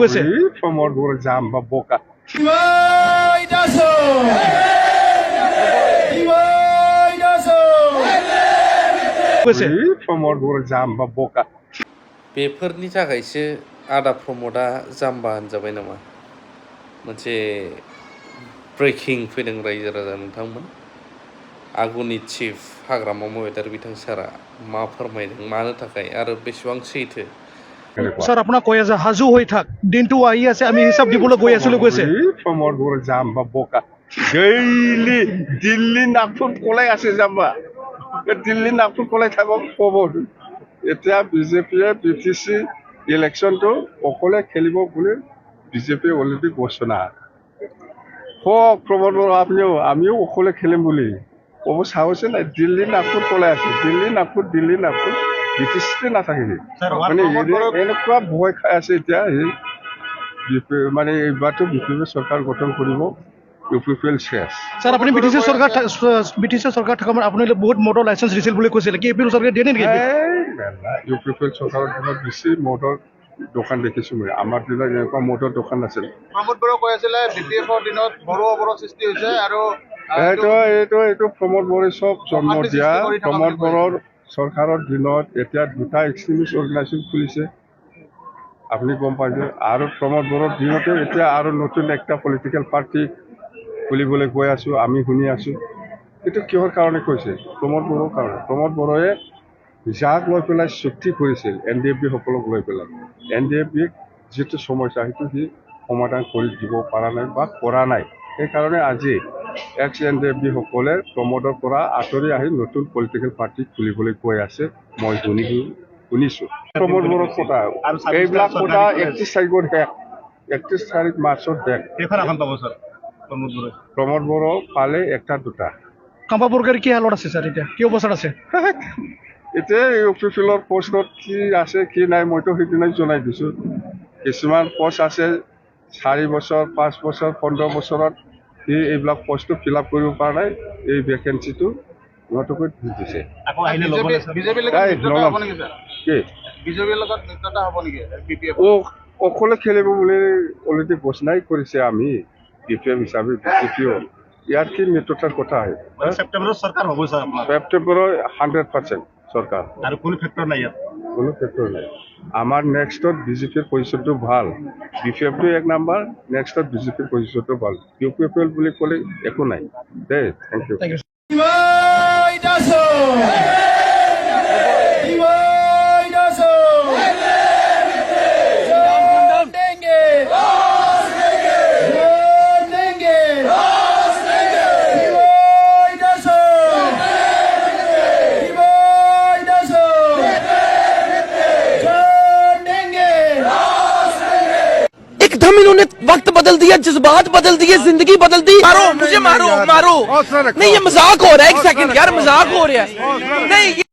Promote boro jamba boka. Promote boro jamba boka. बेफोरनि थाखायसो आदा प्रमदआ जाम्बा होनजाबाय नामा मोनसे ब्रेकिं फैदों रायजो राजा नोंथांमोन आगुनि चिफ हाग्रामा महिदार बिथां सारा मा फोरमायदों मानो थाखाय आरो बेसेबां सैथो স্যার আপোনাক কৈ আছে হাজু হৈ থাক দিনটো আহি আছে আমি হিচাপ দিবলৈ গৈ আছিলো কৈছে Promote boro jamba boka. Daily Delhi Nagpur kolai ase jamba. Delhi Nagpur kolai thabo kobo. এতিয়া বিজেপিয়ে বিটিসি ইলেকশনটো অকলে খেলিব বুলি বিজেপি অলৰেডি ঘোষণা হোক প্ৰমোদ বড়ো আমিও অকলে খেলিম বুলি ক'ব চাওঁছে নাই দিল্লী নাগপুৰ কলাই আছে দিল্লী নাগপুৰ বিটিসিতে নাথাকিবি মানে এনেকুৱা ভয় খাই আছে এতিয়া মানে এইবাৰতো বিজেপি চৰকাৰ গঠন কৰিব ইউপিপিএল শেষ স্যাৰ আপনি ব্ৰিটিশ সৰকাৰ থাকা আপনি বহুত মটৰ লাইসেন্স দিছিল বুলি কৈছিল কি এপিএল সৰকাৰ দিয়ে নেকি ইউপিপিএল চৰকাৰৰ দিনত বেছি মটৰ দোকান দেখিছোঁ মই আমাৰ দিনত এনেকুৱা মটৰ দোকান আছিল প্ৰমোদ বড়ো কৈ আছিলে বিপিএফৰ দিনত বড়ো অৱৰোধ সৃষ্টি হৈছে আৰু এইটো প্ৰমোদ বড়োই চব জন্ম দিয়া প্ৰমোদ বড়োৰ চৰকাৰৰ দিনত এতিয়া দুটা এক্সট্ৰিমিষ্ট অৰ্গেনাইজেশ্যন খুলিছে আপুনি গম পাইছে আৰু প্ৰমোদ বড়োৰ দিনতে এতিয়া আৰু নতুন একটা পলিটিকেল পাৰ্টি খুলিবলৈ গৈ আছোঁ আমি শুনি আছোঁ এইটো কিহৰ কাৰণে কৈছে প্ৰমোদ বড়োৰ কাৰণে প্ৰমোদ বড়োৱে যাক লৈ পেলাই চুক্তি কৰিছিল NDFB সকলক লৈ পেলাই NDFBক যিটো সমস্যা সেইটো সি সমাধান কৰি দিব পৰা নাই বা কৰা নাই সেইকাৰণে আজি NDFB সকলে প্ৰমোদৰ পৰা আঁতৰি আহি নতুন পলিটিকেল পাৰ্টি খুলিবলৈ গৈ আছে মই শুনিছোঁ প্ৰমোদ বড়োৰ কথা এইবিলাক কথা 31 তাৰিখ মাৰ্চত শেষ প্ৰমোদ বড়ো পালে একটা দুটা কামাপুৰকাৰ কি হালত আছে স্যাৰ এতিয়া কি অৱস্থাত আছে এতিয়া ইউপিপিএলৰ পোষ্টত কি আছে কি নাই মইতো সেইদিনাই জনাই দিছোঁ কিছুমান পোষ্ট আছে 4 বছৰ 5 বছৰ 15 বছৰত সি এইবিলাক পোষ্টটো ফিল আপ কৰিব পৰা নাই এই ভেকেঞ্চিটো ইহঁতকৈ দি দিছে অকলে খেলিব বুলি অলৰেডি ঘোষণাই কৰিছে আমি ডিপিএম হিচাপে বিজেপিও ইয়াত কি মিত্ৰতাৰ কথা আহে ছেপ্টেম্বৰত চৰকাৰ হ'ব স্যাৰ ছেপ্টেম্বৰৰ 100% চৰকাৰ আৰু কোনো ফেক্টৰ নাই ইয়াত কোনো ফেক্টৰ নাই আমাৰ নেক্সটত বিজেপিৰ পজিশ্যনটো ভাল বিপিএফটো 1 নম্বৰ নেক্সটত বিজেপিৰ পজিশ্যনটো ভাল ইউপিপিএল বুলি ক'লে একো নাই দেই থেংক ইউ एकदम इन्होंने वक्त बदल दिया जज्बात बदल दिए जिंदगी बदल दी मारो मुझे मारो नहीं ये मजाक हो रहा है एक सेकंड यार मजाक हो रहा है नहीं